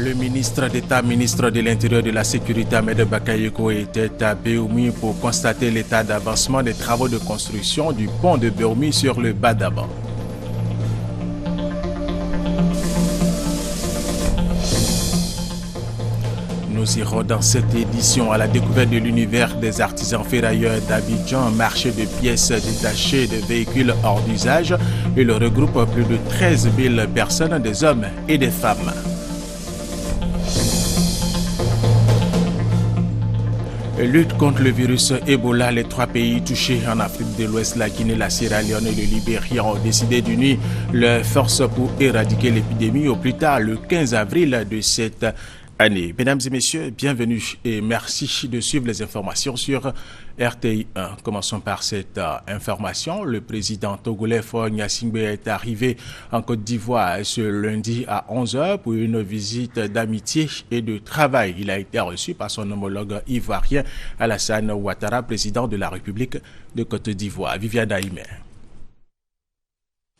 Le ministre d'État, ministre de l'Intérieur et de la Sécurité, Ahmed Bakayoko, était à Béoumi pour constater l'état d'avancement des travaux de construction du pont de Béoumi sur le Badaba. Nous irons dans cette édition à la découverte de l'univers des artisans ferrailleurs d'Abidjan, un marché de pièces détachées de véhicules hors d'usage. Il regroupe plus de 13 000 personnes, des hommes et des femmes. Lutte contre le virus Ebola, les 3 pays touchés en Afrique de l'Ouest, la Guinée, la Sierra Leone et le Libéria ont décidé d'unir leurs forces pour éradiquer l'épidémie au plus tard le 15 avril de cette année. Mesdames et messieurs, bienvenue et merci de suivre les informations sur RTI 1. Commençons par cette information. Le président togolais Faure Gnassingbé est arrivé en Côte d'Ivoire ce lundi à 11h pour une visite d'amitié et de travail. Il a été reçu par son homologue ivoirien Alassane Ouattara, président de la République de Côte d'Ivoire. Viviane Aïmé.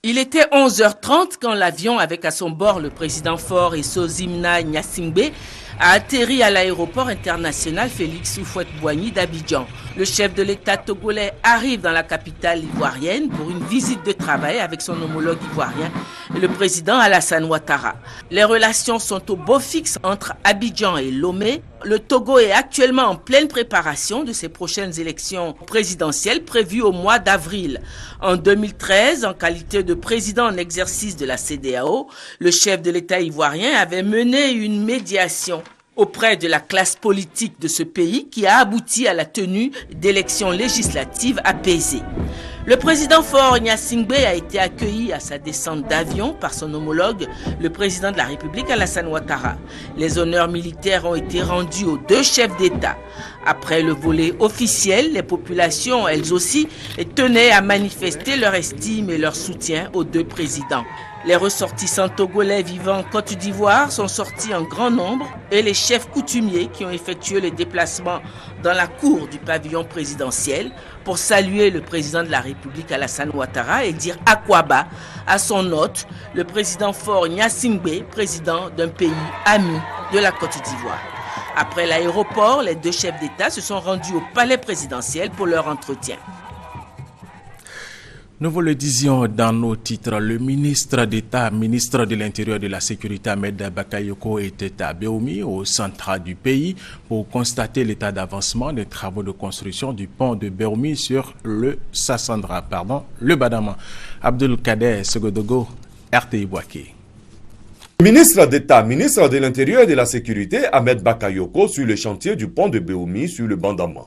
Il était 11h30 quand l'avion avec à son bord le président Faure et Sozimna Gnassingbé a atterri à l'aéroport international Félix Houphouët-Boigny d'Abidjan. Le chef de l'État togolais arrive dans la capitale ivoirienne pour une visite de travail avec son homologue ivoirien, le président Alassane Ouattara. Les relations sont au beau fixe entre Abidjan et Lomé. Le Togo est actuellement en pleine préparation de ses prochaines élections présidentielles prévues au mois d'avril. En 2013, en qualité de président en exercice de la CEDEAO, le chef de l'État ivoirien avait mené une médiation auprès de la classe politique de ce pays qui a abouti à la tenue d'élections législatives apaisées. Le président Faure Gnassingbé a été accueilli à sa descente d'avion par son homologue, le président de la République Alassane Ouattara. Les honneurs militaires ont été rendus aux 2 chefs d'État. Après le volet officiel, les populations, elles aussi, tenaient à manifester leur estime et leur soutien aux 2 présidents. Les ressortissants togolais vivant en Côte d'Ivoire sont sortis en grand nombre et les chefs coutumiers qui ont effectué le déplacement dans la cour du pavillon présidentiel pour saluer le président de la République Alassane Ouattara et dire Akwaba à son hôte, le président Faure Gnassingbé, président d'un pays ami de la Côte d'Ivoire. Après l'aéroport, les 2 chefs d'État se sont rendus au palais présidentiel pour leur entretien. Nous vous le disions dans nos titres, le ministre d'État, ministre de l'Intérieur et de la Sécurité, Ahmed Bakayoko, était à Béoumi, au centre du pays, pour constater l'état d'avancement des travaux de construction du pont de Béoumi sur le Badama. Abdul Kader Segodogo, RTI Boaké. Ministre d'État, ministre de l'Intérieur et de la Sécurité, Ahmed Bakayoko, sur le chantier du pont de Béoumi sur le Bandama.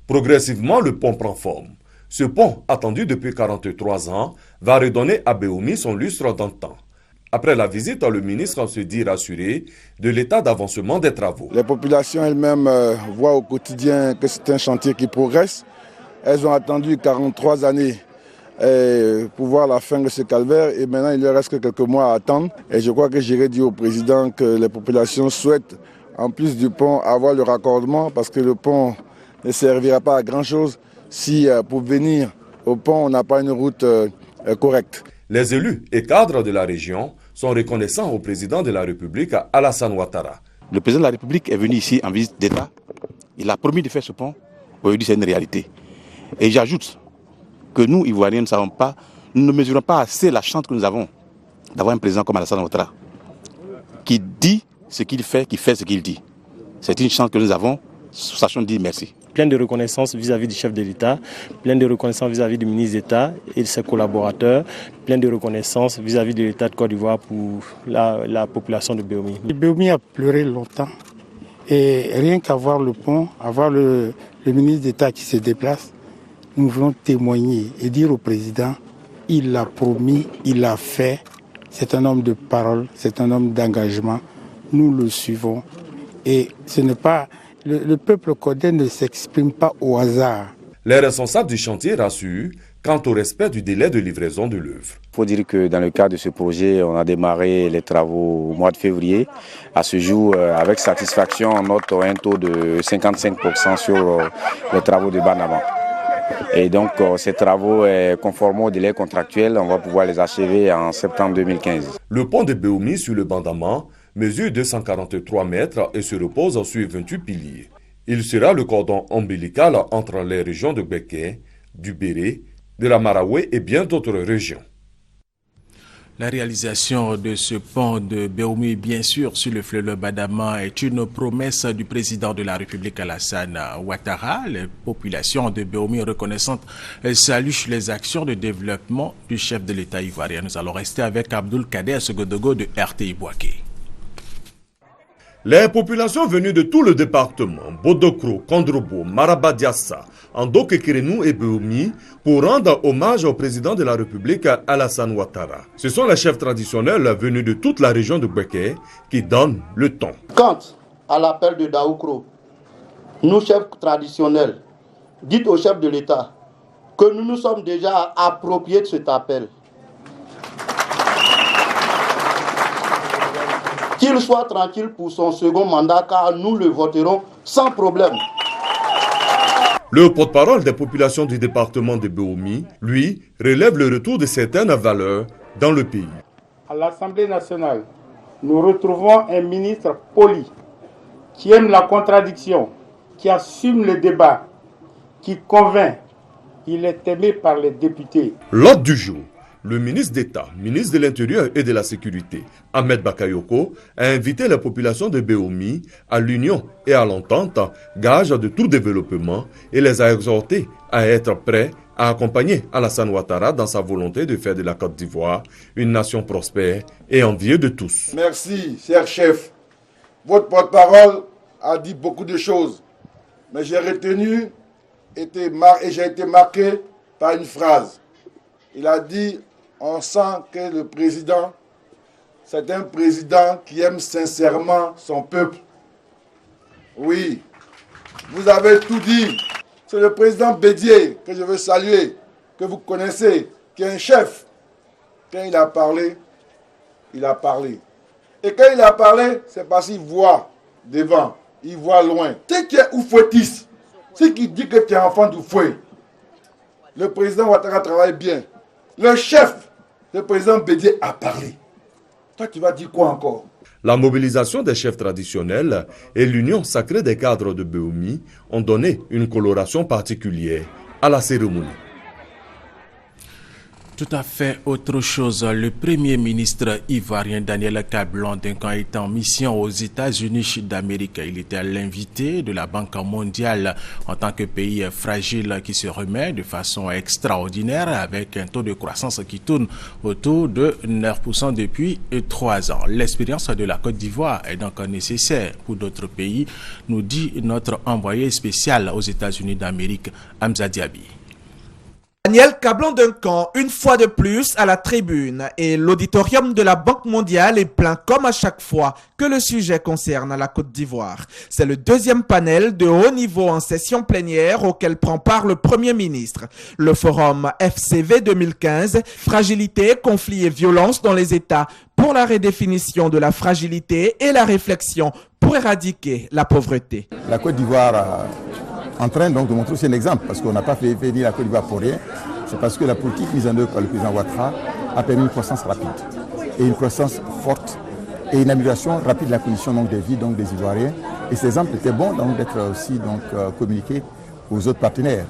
Progressivement, le pont prend forme. Ce pont, attendu depuis 43 ans, va redonner à Béoumi son lustre d'antan. Après la visite, le ministre se dit rassuré de l'état d'avancement des travaux. Les populations elles-mêmes voient au quotidien que c'est un chantier qui progresse. Elles ont attendu 43 années pour voir la fin de ce calvaire et maintenant il leur reste que quelques mois à attendre. Et je crois que j'irai dire au président que les populations souhaitent, en plus du pont, avoir le raccordement parce que le pont ne servira pas à grand-chose si pour venir au pont, on n'a pas une route correcte. Les élus et cadres de la région sont reconnaissants au président de la République, Alassane Ouattara. Le président de la République est venu ici en visite d'État. Il a promis de faire ce pont. Aujourd'hui, c'est une réalité. Et j'ajoute que nous, Ivoiriens, nous ne mesurons pas assez la chance que nous avons d'avoir un président comme Alassane Ouattara qui dit ce qu'il fait, qui fait ce qu'il dit. C'est une chance que nous avons. Sachons dire merci. Plein de reconnaissance vis-à-vis du chef de l'État, plein de reconnaissance vis-à-vis du ministre d'État et de ses collaborateurs, plein de reconnaissance vis-à-vis de l'État de Côte d'Ivoire pour la population de Béoumi. Béoumi a pleuré longtemps et rien qu'à voir le pont, à voir le ministre d'État qui se déplace, nous voulons témoigner et dire au président, il l'a promis, il l'a fait, c'est un homme de parole, c'est un homme d'engagement, nous le suivons et ce n'est pas... Le peuple codé ne s'exprime pas au hasard. Les responsables du chantier rassurent quant au respect du délai de livraison de l'œuvre. Il faut dire que dans le cadre de ce projet, on a démarré les travaux au mois de février. À ce jour, avec satisfaction, on note un taux de 55% sur les travaux de Bandama. Et donc, ces travaux, conformément au délai contractuel, on va pouvoir les achever en septembre 2015. Le pont de Béoumi sur le Bandama mesure 243 mètres et se repose sur 28 piliers. Il sera le cordon ombilical entre les régions de Gbeke, du Béré, de la Maraoué et bien d'autres régions. La réalisation de ce pont de Béoumi, bien sûr, sur le fleuve Badama, est une promesse du président de la République Alassane Ouattara. Les populations de Béoumi reconnaissantes saluent les actions de développement du chef de l'État ivoirien. Nous allons rester avec Abdoul Kader Segodogo de RTI Bouaké. Les populations venues de tout le département, Bodokro, Kondrobo, Marabadiassa, Andokekerenou et Béoumi, pour rendre hommage au président de la République Alassane Ouattara. Ce sont les chefs traditionnels venus de toute la région de Gbeke qui donnent le ton. Quant à l'appel de Daoukro, nous chefs traditionnels, dites au chef de l'État que nous nous sommes déjà appropriés de cet appel. Qu'il soit tranquille pour son second mandat, car nous le voterons sans problème. Le porte-parole des populations du département de Béoumi, lui, relève le retour de certaines valeurs dans le pays. À l'Assemblée nationale, nous retrouvons un ministre poli, qui aime la contradiction, qui assume le débat, qui convainc. Il est aimé par les députés. L'ordre du jour. Le ministre d'État, ministre de l'Intérieur et de la Sécurité, Ahmed Bakayoko, a invité la population de Béoumi à l'union et à l'entente, gage de tout développement, et les a exhortés à être prêts à accompagner Alassane Ouattara dans sa volonté de faire de la Côte d'Ivoire une nation prospère et enviée de tous. Merci, cher chef. Votre porte-parole a dit beaucoup de choses, mais j'ai retenu et j'ai été marqué par une phrase. Il a dit: on sent que le président, c'est un président qui aime sincèrement son peuple. Oui, vous avez tout dit. C'est le président Bédié que je veux saluer, que vous connaissez, qui est un chef. Quand il a parlé, il a parlé. Et quand il a parlé, c'est parce qu'il voit devant, il voit loin. C'est qui est oufouetiste, c'est qui dit que tu es enfant d'Oufoué. Le président Ouattara travaille bien. Le chef, le président Bédié, a parlé. Toi, tu vas dire quoi encore? La mobilisation des chefs traditionnels et l'union sacrée des cadres de Béoumi ont donné une coloration particulière à la cérémonie. Tout à fait autre chose. Le premier ministre ivoirien Daniel Kablan-Duncan est en mission aux États-Unis d'Amérique. Il était l'invité de la Banque mondiale en tant que pays fragile qui se remet de façon extraordinaire avec un taux de croissance qui tourne autour de 9% depuis 3 ans. L'expérience de la Côte d'Ivoire est donc nécessaire pour d'autres pays, nous dit notre envoyé spécial aux États-Unis d'Amérique, Hamza Diaby. Daniel Kablan-Duncan, une fois de plus à la tribune, et l'auditorium de la Banque mondiale est plein comme à chaque fois que le sujet concerne la Côte d'Ivoire. C'est le deuxième panel de haut niveau en session plénière auquel prend part le Premier ministre. Le forum FCV 2015, fragilité, conflits et violence dans les États, pour la redéfinition de la fragilité et la réflexion pour éradiquer la pauvreté. La Côte d'Ivoire en train donc de montrer aussi un exemple, parce qu'on n'a pas fait venir la Côte d'Ivoire pour rien. C'est parce que la politique mise en œuvre par le président Ouattara a permis une croissance rapide et une croissance forte et une amélioration rapide de la condition donc, de vie donc, des Ivoiriens. Et ces exemples étaient bons d'être aussi communiqués aux autres partenaires.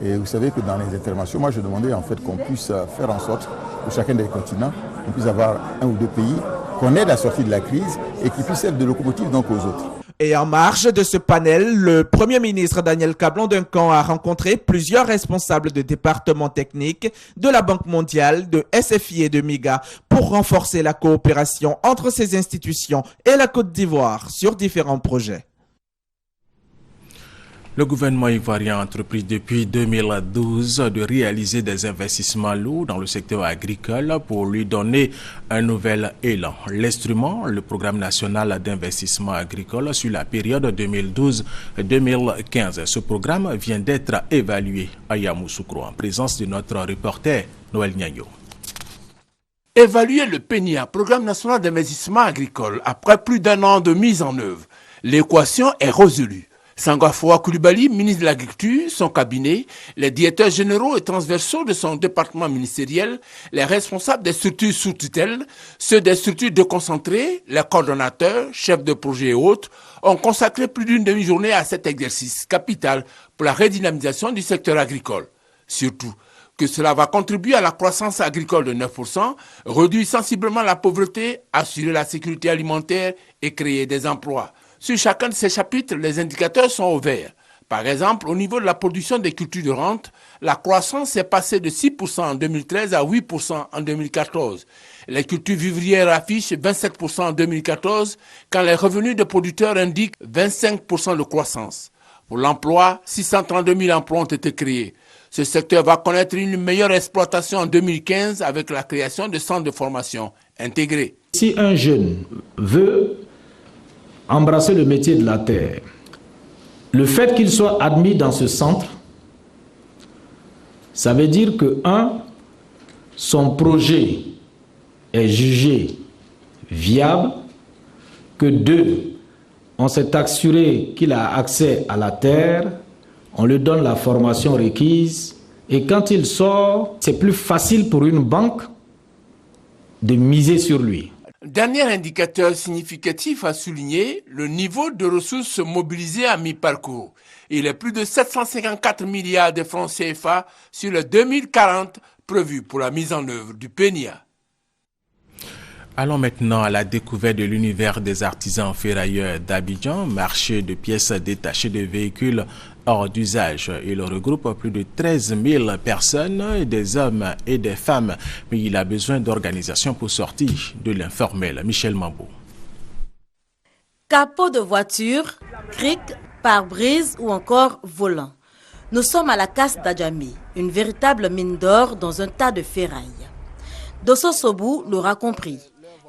Et vous savez que dans les interventions, moi je demandais en fait qu'on puisse faire en sorte que chacun des continents, on puisse avoir un ou deux pays qu'on aide à sortir de la crise et qui puissent être de locomotives donc aux autres. Et en marge de ce panel, le Premier ministre Daniel Kablan-Duncan a rencontré plusieurs responsables de départements techniques de la Banque mondiale, de SFI et de MIGA pour renforcer la coopération entre ces institutions et la Côte d'Ivoire sur différents projets. Le gouvernement ivoirien a entrepris depuis 2012 de réaliser des investissements lourds dans le secteur agricole pour lui donner un nouvel élan. L'instrument, le Programme national d'investissement agricole sur la période 2012-2015. Ce programme vient d'être évalué à Yamoussoukro en présence de notre reporter Noël Niagno. Évaluer le PNIA, Programme national d'investissement agricole, après plus d'1 an de mise en œuvre, l'équation est résolue. Sangafoua Koulibaly, ministre de l'Agriculture, son cabinet, les directeurs généraux et transversaux de son département ministériel, les responsables des structures sous tutelle, ceux des structures déconcentrées, les coordonnateurs, chefs de projet et autres, ont consacré plus d'une demi-journée à cet exercice capital pour la redynamisation du secteur agricole. Surtout que cela va contribuer à la croissance agricole de 9%, réduire sensiblement la pauvreté, assurer la sécurité alimentaire et créer des emplois. Sur chacun de ces chapitres, les indicateurs sont au vert. Par exemple, au niveau de la production des cultures de rente, la croissance est passée de 6% en 2013 à 8% en 2014. Les cultures vivrières affichent 27% en 2014, quand les revenus des producteurs indiquent 25% de croissance. Pour l'emploi, 632 000 emplois ont été créés. Ce secteur va connaître une meilleure exploitation en 2015 avec la création de centres de formation intégrés. Si un jeune veut embrasser le métier de la terre, le fait qu'il soit admis dans ce centre, ça veut dire que, son projet est jugé viable, que 2, on s'est assuré qu'il a accès à la terre, on lui donne la formation requise, et quand il sort, c'est plus facile pour une banque de miser sur lui. Dernier indicateur significatif à souligner, le niveau de ressources mobilisées à mi-parcours. Il est plus de 754 milliards de francs CFA sur le 2040 prévu pour la mise en œuvre du PENIA. Allons maintenant à la découverte de l'univers des artisans ferrailleurs d'Abidjan, marché de pièces détachées de véhicules hors d'usage. Il regroupe plus de 13 000 personnes, des hommes et des femmes, mais il a besoin d'organisation pour sortir de l'informel. Michel Mambou. Capot de voiture, cric, pare-brise ou encore volant. Nous sommes à la casse d'Adjami, une véritable mine d'or dans un tas de ferrailles. Dosso Sobou l'aura compris.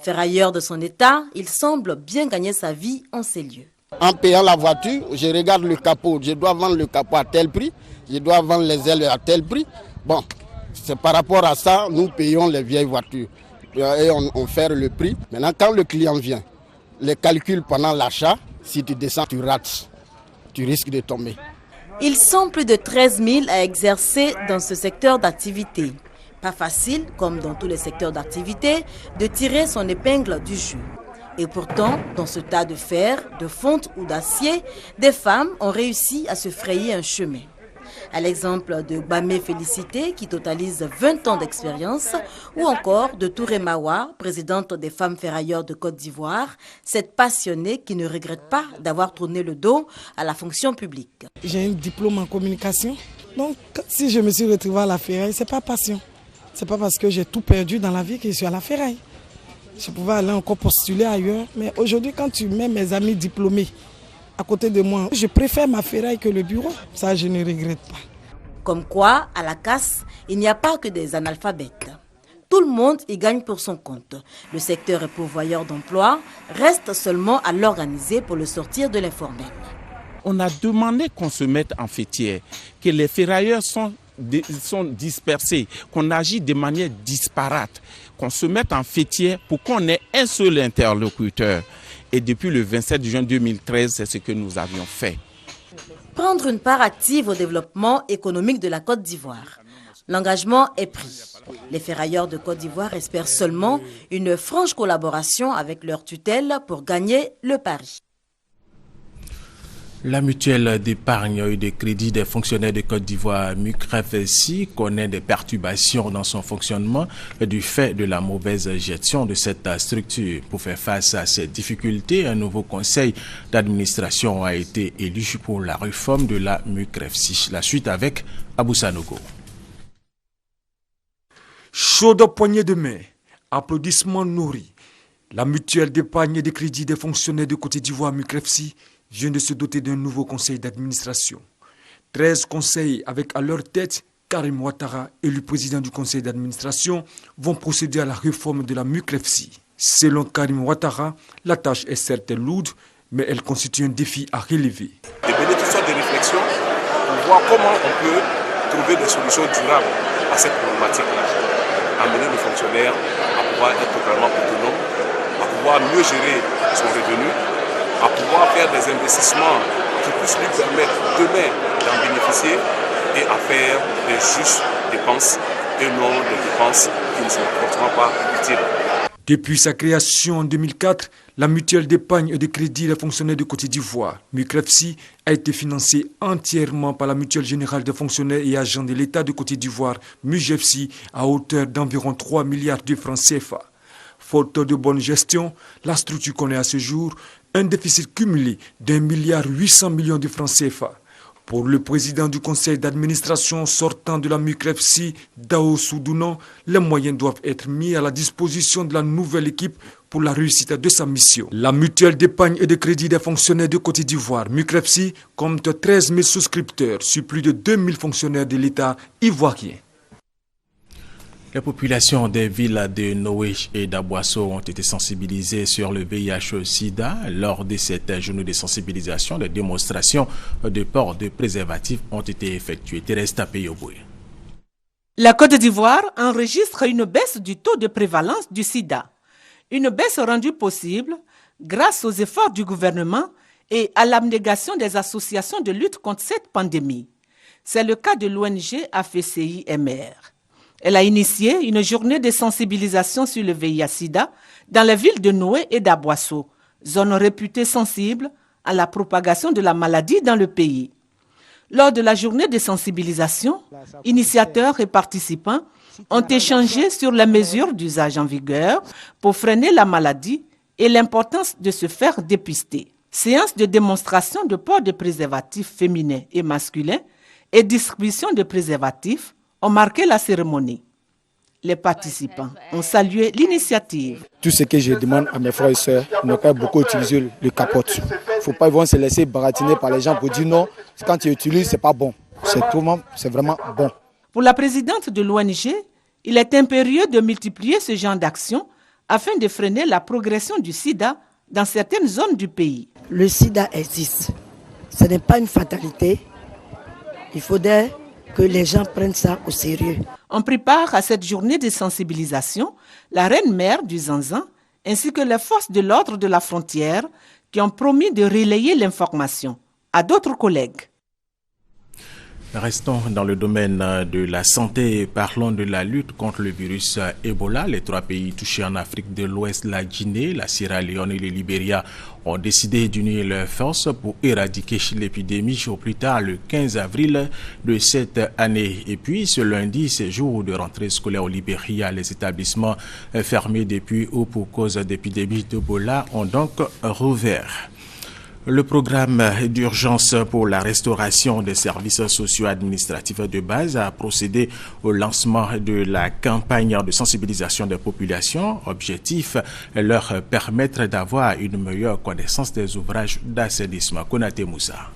Ferrailleur de son état, il semble bien gagner sa vie en ces lieux. En payant la voiture, je regarde le capot. Je dois vendre le capot à tel prix. Je dois vendre les ailes à tel prix. Bon, c'est par rapport à ça, nous payons les vieilles voitures. Et on fait le prix. Maintenant, quand le client vient, les calculs pendant l'achat, si tu descends, tu rates. Tu risques de tomber. Ils sont plus de 13 000 à exercer dans ce secteur d'activité. Pas facile, comme dans tous les secteurs d'activité, de tirer son épingle du jeu. Et pourtant, dans ce tas de fer, de fonte ou d'acier, des femmes ont réussi à se frayer un chemin. À l'exemple de Bamé Félicité, qui totalise 20 ans d'expérience, ou encore de Touré Mawa, présidente des femmes ferrailleurs de Côte d'Ivoire, cette passionnée qui ne regrette pas d'avoir tourné le dos à la fonction publique. J'ai un diplôme en communication, donc si je me suis retrouvée à la ferraille, c'est pas passion. C'est pas parce que j'ai tout perdu dans la vie que je suis à la ferraille. Je pouvais aller encore postuler ailleurs, mais aujourd'hui, quand tu mets mes amis diplômés à côté de moi, je préfère ma ferraille que le bureau. Ça, je ne regrette pas. Comme quoi, à la casse, il n'y a pas que des analphabètes. Tout le monde y gagne pour son compte. Le secteur est pourvoyeur d'emploi, reste seulement à l'organiser pour le sortir de l'informel. On a demandé qu'on se mette en fêtière, que les ferrailleurs sont dispersés, qu'on agit de manière disparate, qu'on se mette en fêtière pour qu'on ait un seul interlocuteur. Et depuis le 27 juin 2013, c'est ce que nous avions fait. Prendre une part active au développement économique de la Côte d'Ivoire. L'engagement est pris. Les ferrailleurs de Côte d'Ivoire espèrent seulement une franche collaboration avec leur tutelle pour gagner le pari. La mutuelle d'épargne et de crédit des fonctionnaires de Côte d'Ivoire, MUCREF-SI, connaît des perturbations dans son fonctionnement du fait de la mauvaise gestion de cette structure. Pour faire face à ces difficultés, un nouveau conseil d'administration a été élu pour la réforme de la MUCREF-SI. La suite avec Abou Sanogo. Chaude poignée de main, applaudissements nourris. La mutuelle d'épargne et de crédit des fonctionnaires de Côte d'Ivoire, MUCREF-SI, vient de se doter d'un nouveau conseil d'administration. 13 conseils avec à leur tête Karim Ouattara, élu président du conseil d'administration, vont procéder à la réforme de la MUCREF-SI. Selon Karim Ouattara, la tâche est certes lourde, mais elle constitue un défi à relever. De mener toutes sortes de réflexions pour voir comment on peut trouver des solutions durables à cette problématique-là. Amener le fonctionnaire à pouvoir être totalement autonome, à pouvoir mieux gérer son revenu, à pouvoir faire des investissements qui puisse lui permettre demain d'en bénéficier et à faire des justes dépenses et non des dépenses qui ne sont forcément pas utiles. Depuis sa création en 2004, la mutuelle d'épargne et de crédit des fonctionnaires de Côte d'Ivoire, MUCREFSI, a été financée entièrement par la mutuelle générale des fonctionnaires et agents de l'État de Côte d'Ivoire, MUGEFSI, à hauteur d'environ 3 milliards de francs CFA. Faute de bonne gestion, la structure connaît à ce jour un déficit cumulé d'1,8 milliard de francs CFA. Pour le président du conseil d'administration sortant de la MUCREFSI, Dao Soudounan, les moyens doivent être mis à la disposition de la nouvelle équipe pour la réussite de sa mission. La mutuelle d'épargne et de crédit des fonctionnaires de Côte d'Ivoire, MUCREFSI, compte 13 000 souscripteurs sur plus de 2 000 fonctionnaires de l'État ivoirien. Les populations des villes de Noé et d'Aboasso ont été sensibilisées sur le VIH-Sida. Lors de cette journée de sensibilisation, des démonstrations de port de préservatifs ont été effectuées. Thérèse Tapé-Yoboué. La Côte d'Ivoire enregistre une baisse du taux de prévalence du sida. Une baisse rendue possible grâce aux efforts du gouvernement et à l'abnégation des associations de lutte contre cette pandémie. C'est le cas de l'ONG AFCI-MR. Elle a initié une journée de sensibilisation sur le VIH-Sida dans les villes de Noé et d'Aboasso, zones réputées sensibles à la propagation de la maladie dans le pays. Lors de la journée de sensibilisation, initiateurs et participants ont échangé sur les mesures d'usage en vigueur pour freiner la maladie et l'importance de se faire dépister. Séance de démonstration de port de préservatifs féminins et masculins et distribution de préservatifs ont marqué la cérémonie. Les participants ont salué l'initiative. Tout ce que je demande à mes frères et sœurs, n'ont pas beaucoup utilisé le capote. Il ne faut pas se laisser baratiner par les gens pour dire non, quand tu utilises, ce n'est pas bon. C'est vraiment bon. Pour la présidente de l'ONG, il est impérieux de multiplier ce genre d'actions afin de freiner la progression du sida dans certaines zones du pays. Le sida existe. Ce n'est pas une fatalité. Il faudrait que les gens prennent ça au sérieux. On prépare à cette journée de sensibilisation la reine-mère du Zanzan ainsi que les forces de l'ordre de la frontière qui ont promis de relayer l'information à d'autres collègues. Restons dans le domaine de la santé et parlons de la lutte contre le virus Ebola. Les 3 pays touchés en Afrique de l'Ouest, la Guinée, la Sierra Leone et le Libéria, ont décidé d'unir leurs forces pour éradiquer l'épidémie au plus tard le 15 avril de cette année. Et puis ce lundi, c'est jour de rentrée scolaire au Libéria. Les établissements fermés depuis ou pour cause d'épidémie d'Ebola ont donc rouvert. Le programme d'urgence pour la restauration des services socio-administratifs de base a procédé au lancement de la campagne de sensibilisation des populations. Objectif, leur permettre d'avoir une meilleure connaissance des ouvrages d'assainissement. Konaté Moussa.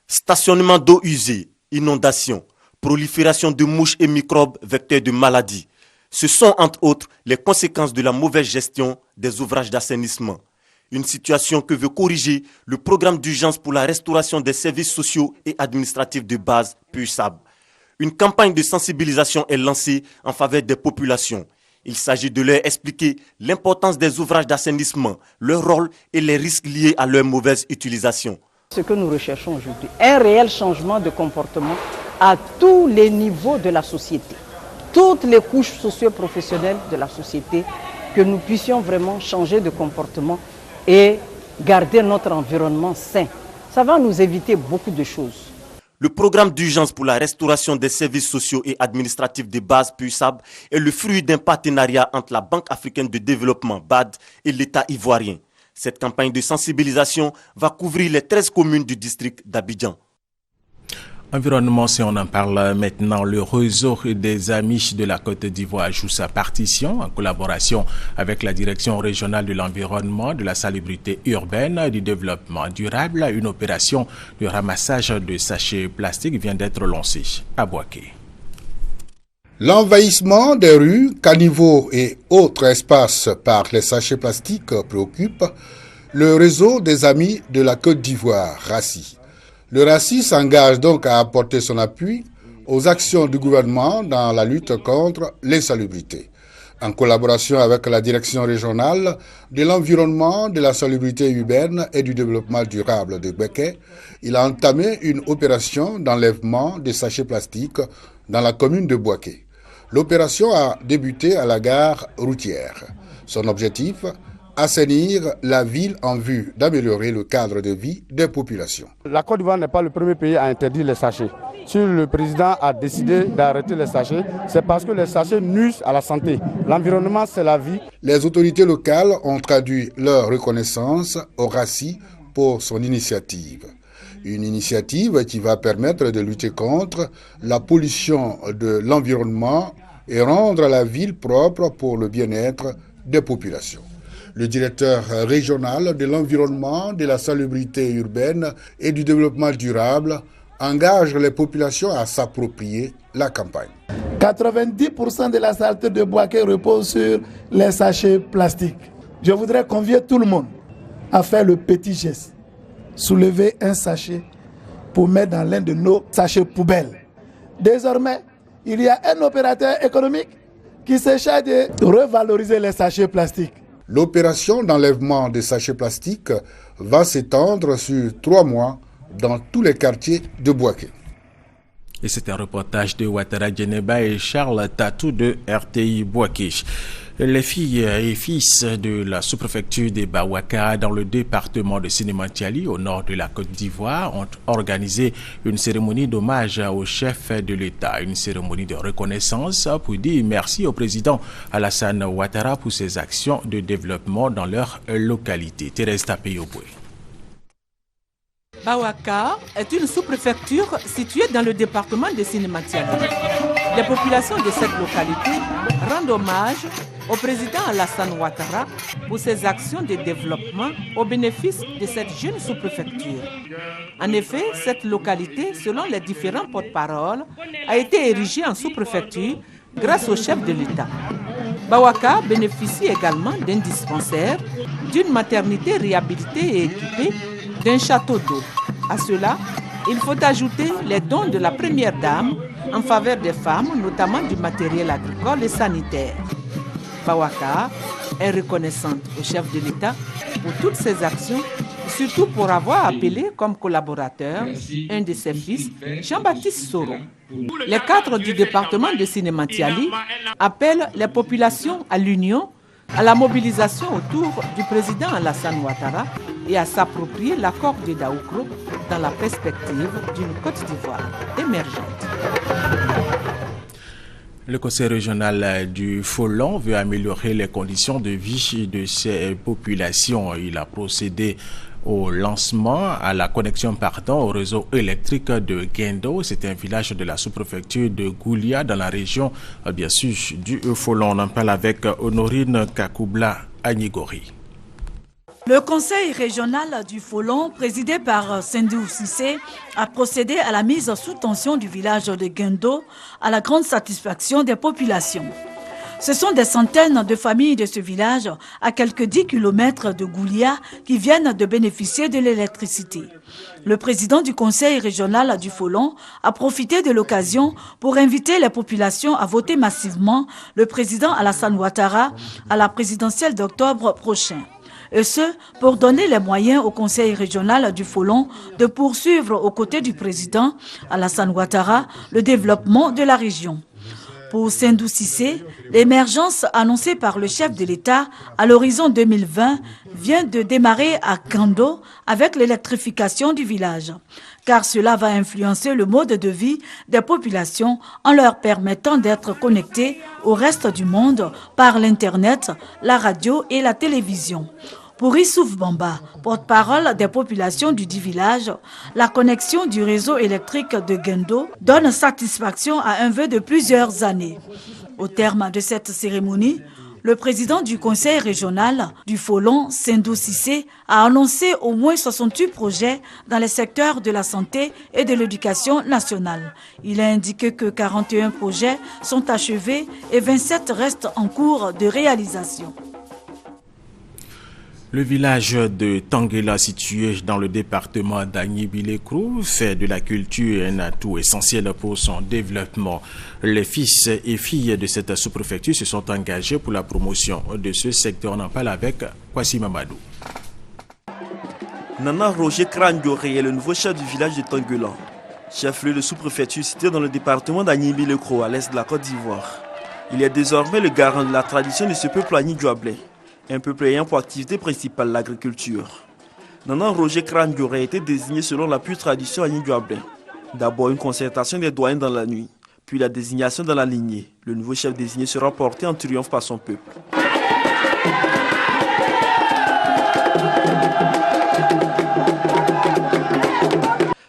Stationnement d'eau usée, inondations, prolifération de mouches et microbes vecteurs de maladies. Ce sont entre autres les conséquences de la mauvaise gestion des ouvrages d'assainissement. Une situation que veut corriger le programme d'urgence pour la restauration des services sociaux et administratifs de base, PUSAB. Une campagne de sensibilisation est lancée en faveur des populations. Il s'agit de leur expliquer l'importance des ouvrages d'assainissement, leur rôle et les risques liés à leur mauvaise utilisation. Ce que nous recherchons aujourd'hui, un réel changement de comportement à tous les niveaux de la société, toutes les couches socio-professionnelles de la société, que nous puissions vraiment changer de comportement et garder notre environnement sain. Ça va nous éviter beaucoup de choses. Le programme d'urgence pour la restauration des services sociaux et administratifs de base PUSAB est le fruit d'un partenariat entre la Banque africaine de développement BAD et l'État ivoirien. Cette campagne de sensibilisation va couvrir les 13 communes du district d'Abidjan. Environnement, si on en parle maintenant, le réseau des Amis de la Côte d'Ivoire joue sa partition en collaboration avec la Direction régionale de l'environnement, de la salubrité urbaine, du développement durable. Une opération de ramassage de sachets plastiques vient d'être lancée à Boaké. L'envahissement des rues, caniveaux et autres espaces par les sachets plastiques préoccupe le réseau des Amis de la Côte d'Ivoire, RACI. Le RACI s'engage donc à apporter son appui aux actions du gouvernement dans la lutte contre l'insalubrité. En collaboration avec la direction régionale de l'environnement, de la salubrité urbaine et du développement durable de Bouaké, il a entamé une opération d'enlèvement des sachets plastiques dans la commune de Bouaké. L'opération a débuté à la gare routière. Son objectif, assainir la ville en vue d'améliorer le cadre de vie des populations. La Côte d'Ivoire n'est pas le premier pays à interdire les sachets. Si le président a décidé d'arrêter les sachets, c'est parce que les sachets nuisent à la santé. L'environnement, c'est la vie. Les autorités locales ont traduit leur reconnaissance au RACI pour son initiative. Une initiative qui va permettre de lutter contre la pollution de l'environnement et rendre la ville propre pour le bien-être des populations. Le directeur régional de l'environnement, de la salubrité urbaine et du développement durable engage les populations à s'approprier la campagne. 90% de la saleté de Bouaké repose sur les sachets plastiques. Je voudrais convier tout le monde à faire le petit geste. Soulever un sachet pour mettre dans l'un de nos sachets poubelles. Désormais, il y a un opérateur économique qui se charge de revaloriser les sachets plastiques. L'opération d'enlèvement des sachets plastiques va s'étendre sur 3 mois dans tous les quartiers de Bouaké. Et c'est un reportage de Ouattara Djeneba et Charles Tatou de RTI Bouaké. Les filles et fils de la sous-préfecture de Bawaka dans le département de Sénémantiali au nord de la Côte d'Ivoire ont organisé une cérémonie d'hommage au chef de l'État, une cérémonie de reconnaissance pour dire merci au président Alassane Ouattara pour ses actions de développement dans leur localité. Thérèse Tapeyoboué. Bawaka est une sous-préfecture située dans le département de Sénémantiali. Les populations de cette localité rendent hommage au président Alassane Ouattara pour ses actions de développement au bénéfice de cette jeune sous-préfecture. En effet, cette localité, selon les différents porte-paroles, a été érigée en sous-préfecture grâce au chef de l'État. Bawaka bénéficie également d'un dispensaire, d'une maternité réhabilitée et équipée, d'un château d'eau. À cela, il faut ajouter les dons de la première dame en faveur des femmes, notamment du matériel agricole et sanitaire. Bawaka est reconnaissante au chef de l'État pour toutes ses actions, surtout pour avoir appelé comme collaborateur un de ses fils, Jean-Baptiste Soro. Les cadres du département de Sénémantiali appellent les populations à l'union, à la mobilisation autour du président Alassane Ouattara et à s'approprier l'accord de Daoukro dans la perspective d'une Côte d'Ivoire émergente. Le conseil régional du Folon veut améliorer les conditions de vie de ses populations. Il a procédé au lancement, à la connexion au réseau électrique de Guendo. C'est un village de la sous-préfecture de Goulia dans la région, bien sûr, du Folon. On en parle avec Honorine Kakoubla Agnigori. Le conseil régional du Folon, présidé par Sendou Cissé, a procédé à la mise sous tension du village de Guendo à la grande satisfaction des populations. Ce sont des centaines de familles de ce village, à quelques 10 km de Goulia, qui viennent de bénéficier de l'électricité. Le président du conseil régional du Folon a profité de l'occasion pour inviter les populations à voter massivement le président Alassane Ouattara à la présidentielle d'octobre prochain. Et ce, pour donner les moyens au conseil régional du Folon de poursuivre aux côtés du président Alassane Ouattara le développement de la région. Pour Sendou Cissé, l'émergence annoncée par le chef de l'État à l'horizon 2020 vient de démarrer à Kando avec l'électrification du village, car cela va influencer le mode de vie des populations en leur permettant d'être connectés au reste du monde par l'Internet, la radio et la télévision. Pour Issouf Bamba, porte-parole des populations du dit village, la connexion du réseau électrique de Guendo donne satisfaction à un vœu de plusieurs années. Au terme de cette cérémonie, le président du conseil régional du Folon, Sendou Cissé, a annoncé au moins 68 projets dans les secteurs de la santé et de l'éducation nationale. Il a indiqué que 41 projets sont achevés et 27 restent en cours de réalisation. Le village de Tanguela, situé dans le département d'Agny-Bilékrou, fait de la culture un atout essentiel pour son développement. Les fils et filles de cette sous-préfecture se sont engagés pour la promotion de ce secteur. On en parle avec Kwasi Mamadou. Nana Roger Krandioré est le nouveau chef du village de Tanguela, chef-lieu de sous-préfecture situé dans le département d'Agny-Bilékrou, à l'est de la Côte d'Ivoire. Il est désormais le garant de la tradition de ce peuple Agny-Douablé, un peuple ayant pour activité principale l'agriculture. Nana Roger Krandioré a été désigné selon la pure tradition Agny-Douablé. D'abord une concertation des doyens dans la nuit, puis la désignation dans la lignée. Le nouveau chef désigné sera porté en triomphe par son peuple.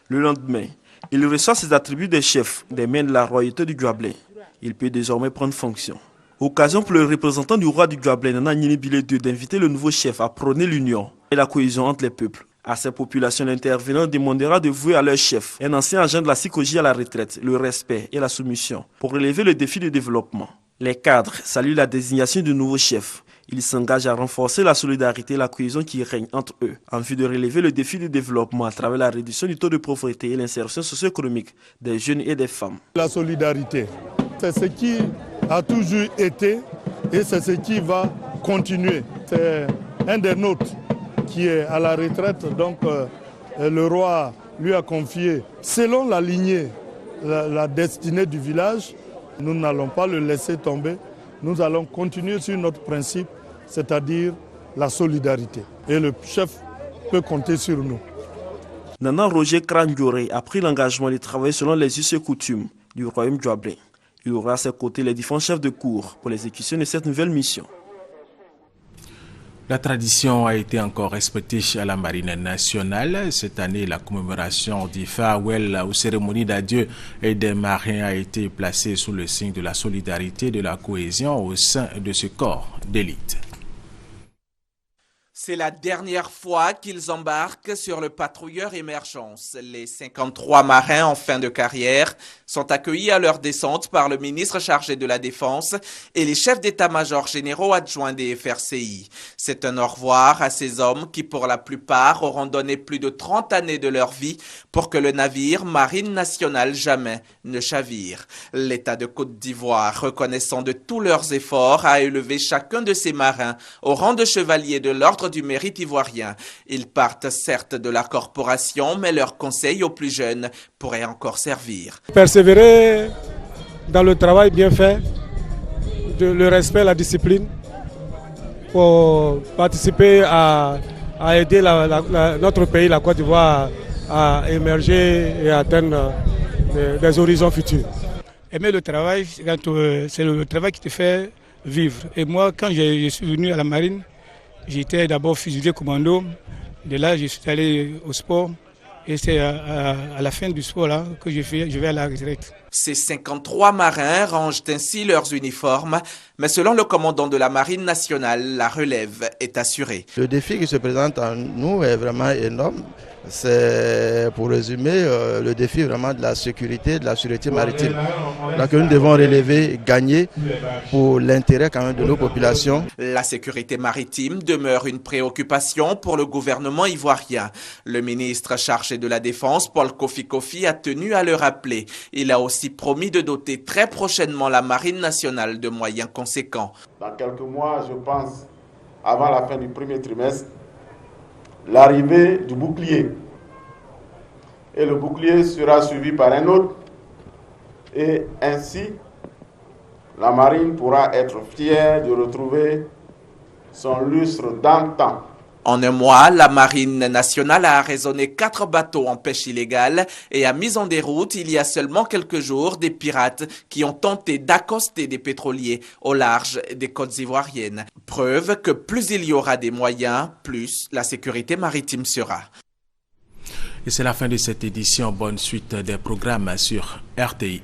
Le lendemain, il reçoit ses attributs de chef des mains de la royauté du Douablé. Il peut désormais prendre fonction. Occasion pour le représentant du roi du Douablé, Nana Nyinibile II, d'inviter le nouveau chef à prôner l'union et la cohésion entre les peuples. À ces populations, l'intervenant demandera de vouer à leur chef, un ancien agent de la psychologie à la retraite, le respect et la soumission pour relever le défi de développement. Les cadres saluent la désignation du nouveau chef. Ils s'engagent à renforcer la solidarité et la cohésion qui règne entre eux, en vue de relever le défi du développement à travers la réduction du taux de pauvreté et l'insertion socio-économique des jeunes et des femmes. La solidarité, c'est ce qui a toujours été et c'est ce qui va continuer. C'est un des nôtres qui est à la retraite, donc le roi lui a confié, selon la lignée, la destinée du village. Nous n'allons pas le laisser tomber. Nous allons continuer sur notre principe, c'est-à-dire la solidarité. Et le chef peut compter sur nous. Nana Roger Krandioré a pris l'engagement de travailler selon les us et coutumes du royaume Douablé. Il aura à ses côtés les différents chefs de cour pour l'exécution de cette nouvelle mission. La tradition a été encore respectée à la Marine nationale. Cette année, la commémoration du farewell aux cérémonies d'adieu et des marins a été placée sous le signe de la solidarité et de la cohésion au sein de ce corps d'élite. C'est la dernière fois qu'ils embarquent sur le patrouilleur Émergence. Les 53 marins en fin de carrière sont accueillis à leur descente par le ministre chargé de la Défense et les chefs d'état-major généraux adjoints des FRCI. C'est un au revoir à ces hommes qui, pour la plupart, auront donné plus de 30 années de leur vie pour que le navire Marine nationale jamais ne chavire. L'État de Côte d'Ivoire, reconnaissant de tous leurs efforts, a élevé chacun de ces marins au rang de chevalier de l'ordre du mérite ivoirien. Ils partent certes de la corporation, mais leurs conseils aux plus jeunes pourraient encore servir. Persévérer dans le travail bien fait, le respect, la discipline, pour participer à aider notre pays, la Côte d'Ivoire, à émerger et à atteindre des horizons futurs. Aimer le travail, c'est le travail qui te fait vivre. Et moi, quand je suis venu à la marine, j'étais d'abord fusilier commando. De là, je suis allé au sport. Et c'est à la fin du sport là, que je vais à la retraite. Ces 53 marins rangent ainsi leurs uniformes, mais selon le commandant de la Marine nationale, la relève est assurée. Le défi qui se présente à nous est vraiment énorme. C'est, pour résumer, le défi vraiment de la sécurité, de la sûreté maritime. Donc nous devons relever, gagner pour l'intérêt quand même de nos populations. La sécurité maritime demeure une préoccupation pour le gouvernement ivoirien. Le ministre chargé de la Défense, Paul Kofi Kofi, a tenu à le rappeler. Il a aussi promis de doter très prochainement la Marine nationale de moyens conséquents. Dans quelques mois, je pense, avant la fin du premier trimestre, l'arrivée du bouclier. Et le bouclier sera suivi par un autre. Et ainsi, la marine pourra être fière de retrouver son lustre d'antan. En un mois, la Marine nationale a arraisonné 4 bateaux en pêche illégale et a mis en déroute, il y a seulement quelques jours, des pirates qui ont tenté d'accoster des pétroliers au large des côtes ivoiriennes. Preuve que plus il y aura des moyens, plus la sécurité maritime sera. Et c'est la fin de cette édition. Bonne suite des programmes sur RTI1.